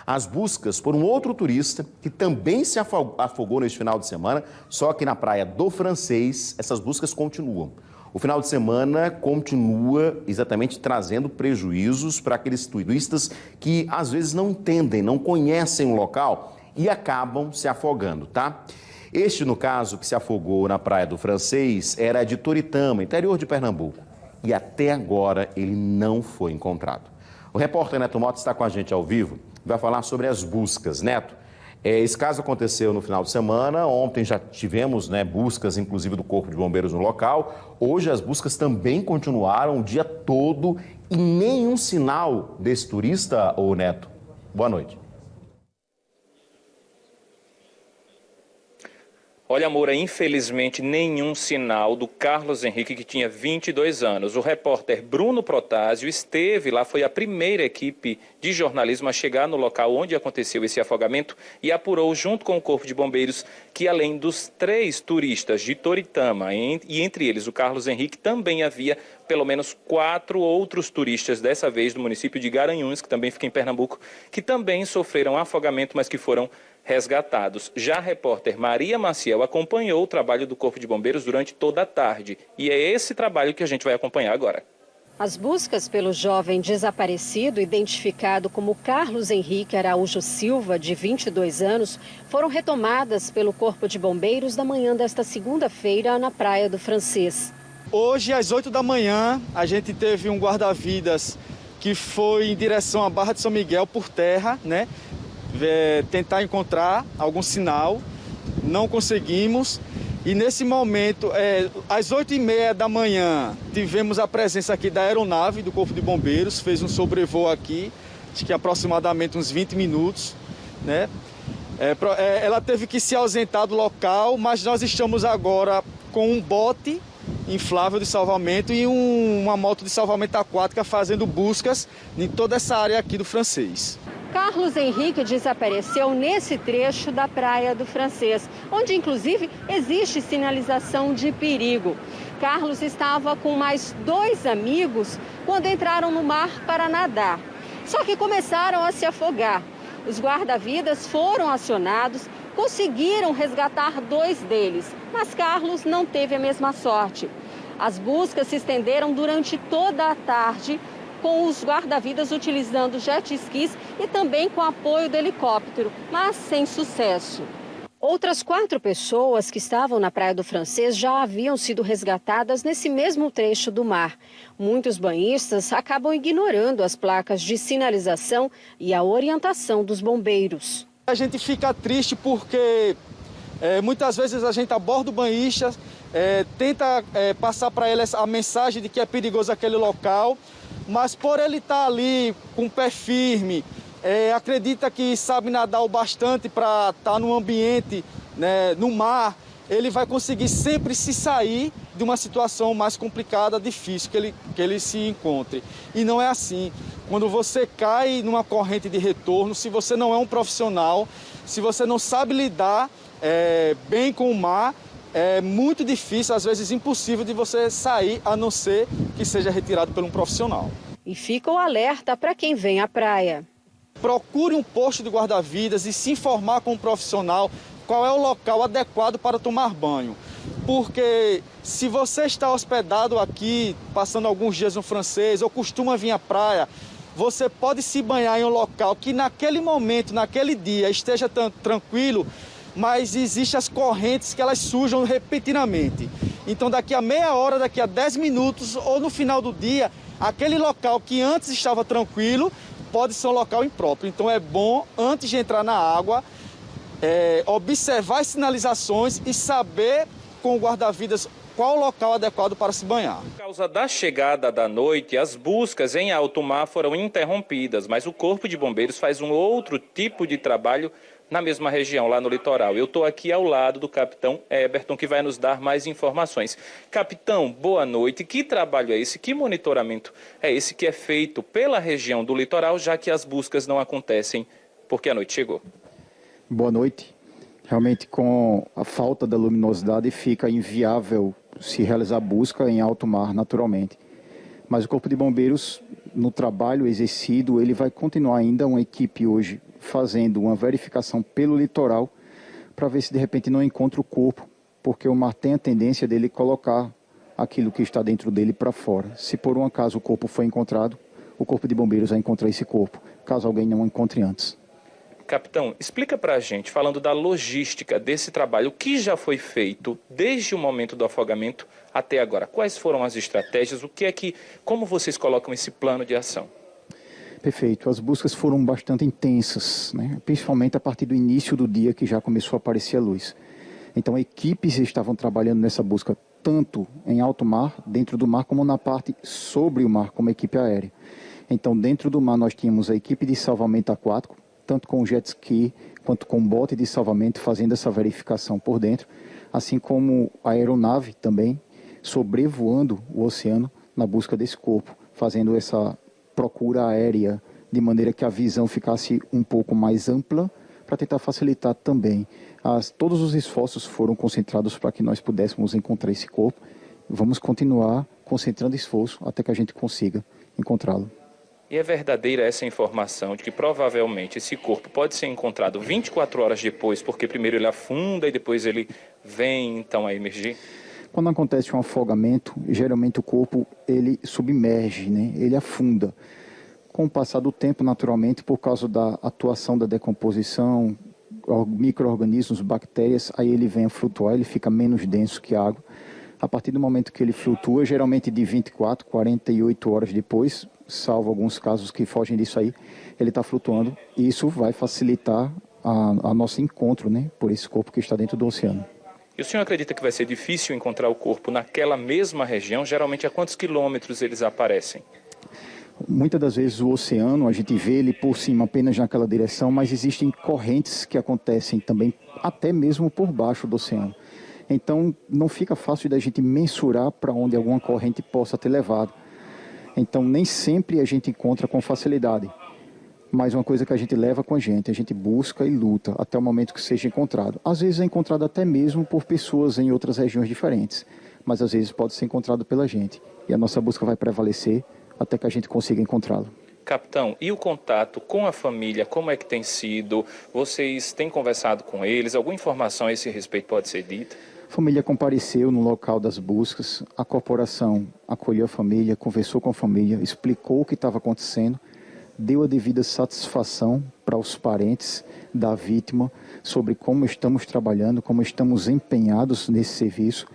as buscas por um outro turista que também se afogou neste final de semana, só que na praia do Francês, essas buscas continuam. O final de semana continua exatamente trazendo prejuízos para aqueles turistas que às vezes não entendem, não conhecem o local e acabam se afogando, tá? Este, no caso, que se afogou na Praia do Francês, era de Toritama, interior de Pernambuco. E até agora ele não foi encontrado. O repórter Neto Mota está com a gente ao vivo, vai falar sobre as buscas. Neto, esse caso aconteceu no final de semana, ontem já tivemos buscas, inclusive, do Corpo de Bombeiros no local. Hoje as buscas também continuaram o dia todo e nenhum sinal desse turista, ô Neto. Boa noite. Olha, Moura, infelizmente nenhum sinal do Carlos Henrique, que tinha 22 anos. O repórter Bruno Protásio esteve lá, foi a primeira equipe de jornalismo a chegar no local onde aconteceu esse afogamento e apurou junto com o Corpo de Bombeiros que além dos 3 turistas de Toritama e entre eles o Carlos Henrique, também havia pelo menos 4 outros turistas, dessa vez do município de Garanhuns, que também fica em Pernambuco, que também sofreram afogamento, mas que foram resgatados. Já a repórter Maria Maciel acompanhou o trabalho do Corpo de Bombeiros durante toda a tarde. E é esse trabalho que a gente vai acompanhar agora. As buscas pelo jovem desaparecido, identificado como Carlos Henrique Araújo Silva, de 22 anos, foram retomadas pelo Corpo de Bombeiros na manhã desta segunda-feira na Praia do Francês. Hoje, às 8 da manhã, a gente teve um guarda-vidas que foi em direção à Barra de São Miguel por terra, tentar encontrar algum sinal, não conseguimos. E nesse momento, às 8h30 da manhã, tivemos a presença aqui da aeronave do Corpo de Bombeiros, fez um sobrevoo aqui, acho que aproximadamente uns 20 minutos, Ela teve que se ausentar do local, mas nós estamos agora com um bote inflável de salvamento e uma moto de salvamento aquática fazendo buscas em toda essa área aqui do Francês. Carlos Henrique desapareceu nesse trecho da Praia do Francês, onde inclusive existe sinalização de perigo. Carlos estava com mais 2 amigos quando entraram no mar para nadar. Só que começaram a se afogar. Os guarda-vidas foram acionados, conseguiram resgatar 2 deles, mas Carlos não teve a mesma sorte. As buscas se estenderam durante toda a tarde, com os guarda-vidas utilizando jet skis e também com apoio do helicóptero, mas sem sucesso. Outras 4 pessoas que estavam na Praia do Francês já haviam sido resgatadas nesse mesmo trecho do mar. Muitos banhistas acabam ignorando as placas de sinalização e a orientação dos bombeiros. A gente fica triste porque muitas vezes a gente aborda o banhista, tenta passar para ele a mensagem de que é perigoso aquele local, mas por ele estar ali com o pé firme, acredita que sabe nadar o bastante para estar no ambiente, no mar, ele vai conseguir sempre se sair de uma situação mais complicada, difícil que ele se encontre. E não é assim. Quando você cai numa corrente de retorno, se você não é um profissional, se você não sabe lidar bem com o mar, é muito difícil, às vezes impossível, de você sair, a não ser que seja retirado por um profissional. E fica o alerta para quem vem à praia. Procure um posto de guarda-vidas e se informar com um profissional qual é o local adequado para tomar banho. Porque se você está hospedado aqui, passando alguns dias no Francês, ou costuma vir à praia, você pode se banhar em um local que naquele momento, naquele dia, esteja tranquilo, mas existem as correntes que elas sujam repetidamente. Então daqui a meia hora, daqui a 10 minutos ou no final do dia, aquele local que antes estava tranquilo pode ser um local impróprio. Então é bom, antes de entrar na água, observar as sinalizações e saber com o guarda-vidas qual o local adequado para se banhar. Por causa da chegada da noite, as buscas em alto mar foram interrompidas, mas o Corpo de Bombeiros faz um outro tipo de trabalho na mesma região, lá no litoral. Eu estou aqui ao lado do capitão Eberton, que vai nos dar mais informações. Capitão, boa noite. Que trabalho é esse? Que monitoramento é esse que é feito pela região do litoral, já que as buscas não acontecem porque a noite chegou? Boa noite. Realmente, com a falta da luminosidade, fica inviável se realizar busca em alto mar naturalmente. Mas o Corpo de Bombeiros, no trabalho exercido, ele vai continuar ainda uma equipe hoje fazendo uma verificação pelo litoral para ver se de repente não encontra o corpo, porque o mar tem a tendência dele colocar aquilo que está dentro dele para fora. Se por um acaso o corpo foi encontrado, o Corpo de Bombeiros vai encontrar esse corpo, caso alguém não o encontre antes. Capitão, explica para a gente, falando da logística desse trabalho, o que já foi feito desde o momento do afogamento até agora? Quais foram as estratégias? Como vocês colocam esse plano de ação? Perfeito. As buscas foram bastante intensas, né? Principalmente a partir do início do dia que já começou a aparecer a luz. Então, equipes estavam trabalhando nessa busca tanto em alto mar, dentro do mar, como na parte sobre o mar, como equipe aérea. Então, dentro do mar, nós tínhamos a equipe de salvamento aquático, tanto com jet ski quanto com bote de salvamento, fazendo essa verificação por dentro, assim como a aeronave também, sobrevoando o oceano na busca desse corpo, fazendo essa procura aérea de maneira que a visão ficasse um pouco mais ampla, para tentar facilitar também. Todos os esforços foram concentrados para que nós pudéssemos encontrar esse corpo. Vamos continuar concentrando esforço até que a gente consiga encontrá-lo. E é verdadeira essa informação de que provavelmente esse corpo pode ser encontrado 24 horas depois, porque primeiro ele afunda e depois ele vem então a emergir? Quando acontece um afogamento, geralmente o corpo ele submerge, né? Ele afunda. Com o passar do tempo, naturalmente, por causa da atuação da decomposição, micro-organismos, bactérias, aí ele vem a flutuar, ele fica menos denso que a água. A partir do momento que ele flutua, geralmente de 24, 48 horas depois, salvo alguns casos que fogem disso aí, ele está flutuando e isso vai facilitar a nosso encontro, né, por esse corpo que está dentro do oceano. E o senhor acredita que vai ser difícil encontrar o corpo naquela mesma região? Geralmente a quantos quilômetros eles aparecem? Muitas das vezes o oceano, a gente vê ele por cima apenas naquela direção, mas existem correntes que acontecem também até mesmo por baixo do oceano. Então não fica fácil da gente mensurar para onde alguma corrente possa ter levado. Então nem sempre a gente encontra com facilidade. Mas uma coisa que a gente leva com a gente busca e luta até o momento que seja encontrado. Às vezes é encontrado até mesmo por pessoas em outras regiões diferentes, mas às vezes pode ser encontrado pela gente. E a nossa busca vai prevalecer até que a gente consiga encontrá-lo. Capitão, e o contato com a família, como é que tem sido? Vocês têm conversado com eles? Alguma informação a esse respeito pode ser dita? A família compareceu no local das buscas, a corporação acolheu a família, conversou com a família, explicou o que estava acontecendo, deu a devida satisfação para os parentes da vítima sobre como estamos trabalhando, como estamos empenhados nesse serviço.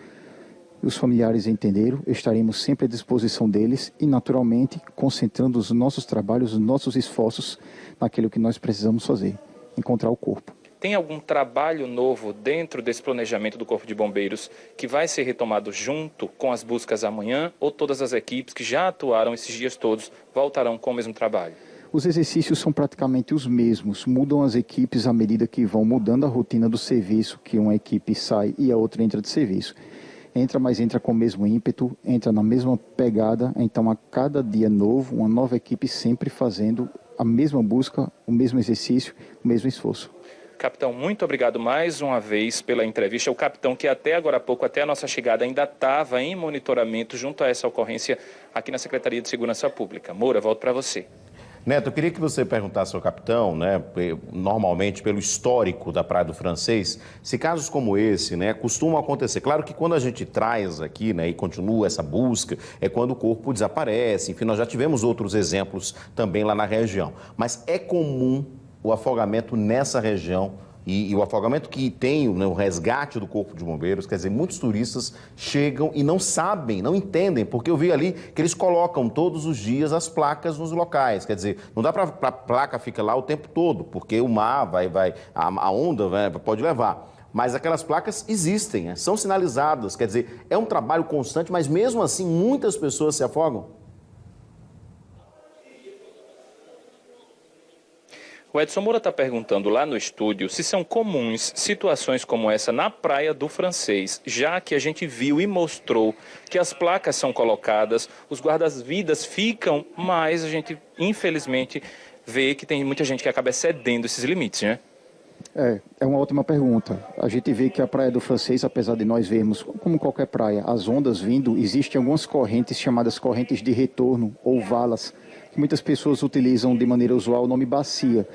Os familiares entenderam, estaremos sempre à disposição deles e, naturalmente, concentrando os nossos trabalhos, os nossos esforços naquilo que nós precisamos fazer, encontrar o corpo. Tem algum trabalho novo dentro desse planejamento do Corpo de Bombeiros que vai ser retomado junto com as buscas amanhã ou todas as equipes que já atuaram esses dias todos voltarão com o mesmo trabalho? Os exercícios são praticamente os mesmos, mudam as equipes à medida que vão mudando a rotina do serviço, que uma equipe sai e a outra entra de serviço. Entra, mas entra com o mesmo ímpeto, entra na mesma pegada, então a cada dia novo, uma nova equipe sempre fazendo a mesma busca, o mesmo exercício, o mesmo esforço. Capitão, muito obrigado mais uma vez pela entrevista. O capitão que até agora há pouco, até a nossa chegada, ainda estava em monitoramento junto a essa ocorrência aqui na Secretaria de Segurança Pública. Moura, volto para você. Neto, eu queria que você perguntasse ao capitão, né, normalmente pelo histórico da Praia do Francês, se casos como esse, né, costumam acontecer. Claro que quando a gente traz aqui, né, e continua essa busca, é quando o corpo desaparece, enfim, nós já tivemos outros exemplos também lá na região. Mas é comum o afogamento nessa região e o afogamento que tem, né, o resgate do Corpo de Bombeiros, quer dizer, muitos turistas chegam e não sabem, não entendem, porque eu vi ali que eles colocam todos os dias as placas nos locais, quer dizer, não dá para a placa ficar lá o tempo todo, porque o mar a onda pode levar. Mas aquelas placas existem, né, são sinalizadas, quer dizer, é um trabalho constante, mas mesmo assim muitas pessoas se afogam. O Edson Moura está perguntando lá no estúdio se são comuns situações como essa na Praia do Francês, já que a gente viu e mostrou que as placas são colocadas, os guardas-vidas ficam, mas a gente, infelizmente, vê que tem muita gente que acaba excedendo esses limites, né? É uma ótima pergunta. A gente vê que a Praia do Francês, apesar de nós vermos, como qualquer praia, as ondas vindo, existem algumas correntes chamadas correntes de retorno ou valas, que muitas pessoas utilizam de maneira usual o nome bacia.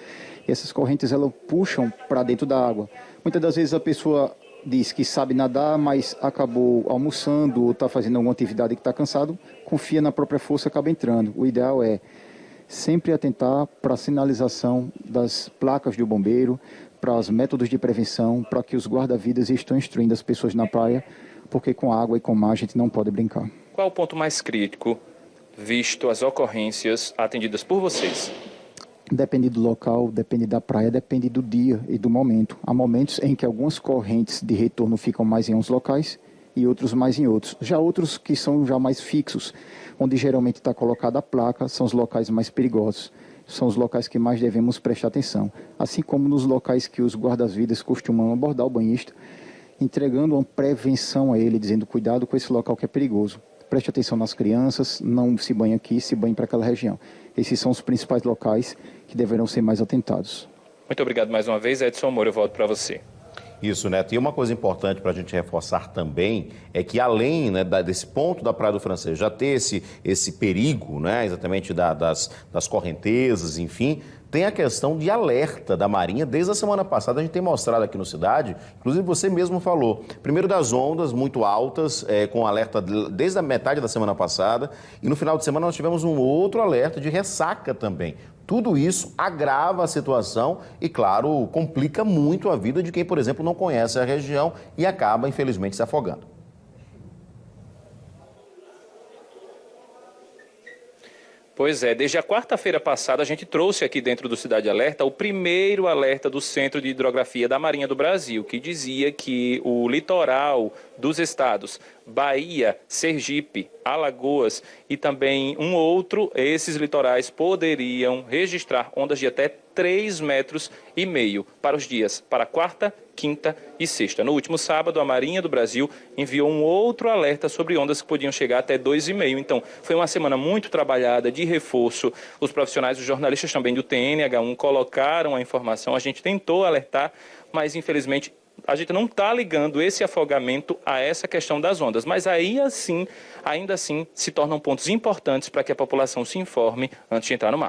E essas correntes, elas puxam para dentro da água. Muitas das vezes a pessoa diz que sabe nadar, mas acabou almoçando ou está fazendo alguma atividade que está cansado, confia na própria força e acaba entrando. O ideal é sempre atentar para a sinalização das placas do bombeiro, para os métodos de prevenção, para que os guarda-vidas estão instruindo as pessoas na praia, porque com água e com mar a gente não pode brincar. Qual o ponto mais crítico, visto as ocorrências atendidas por vocês? Depende do local, depende da praia, depende do dia e do momento. Há momentos em que algumas correntes de retorno ficam mais em uns locais e outros mais em outros. Já outros que são já mais fixos, onde geralmente está colocada a placa, são os locais mais perigosos. São os locais que mais devemos prestar atenção. Assim como nos locais que os guardas-vidas costumam abordar o banhista, entregando uma prevenção a ele, dizendo cuidado com esse local que é perigoso. Preste atenção nas crianças, não se banhe aqui, se banhe para aquela região. Esses são os principais locais que deverão ser mais atentados. Muito obrigado mais uma vez, Edson Moura, eu volto para você. Isso, Neto. E uma coisa importante para a gente reforçar também é que além, né, desse ponto da Praia do Francês já ter esse perigo, né, exatamente das correntezas, enfim, tem a questão de alerta da Marinha. Desde a semana passada a gente tem mostrado aqui no Cidade, inclusive você mesmo falou, primeiro das ondas muito altas, com alerta desde a metade da semana passada, e no final de semana nós tivemos um outro alerta de ressaca também. Tudo isso agrava a situação e, claro, complica muito a vida de quem, por exemplo, não conhece a região e acaba, infelizmente, se afogando. Pois é, desde a quarta-feira passada a gente trouxe aqui dentro do Cidade Alerta o primeiro alerta do Centro de Hidrografia da Marinha do Brasil, que dizia que o litoral dos estados Bahia, Sergipe, Alagoas e também um outro, esses litorais poderiam registrar ondas de até 3,5 metros para os dias para quarta, quinta e sexta. No último sábado, a Marinha do Brasil enviou um outro alerta sobre ondas que podiam chegar até 2,5. Então, foi uma semana muito trabalhada de reforço. Os profissionais, os jornalistas também do TNH1 colocaram a informação. A gente tentou alertar, mas infelizmente a gente não está ligando esse afogamento a essa questão das ondas. Mas ainda assim, se tornam pontos importantes para que a população se informe antes de entrar no mar.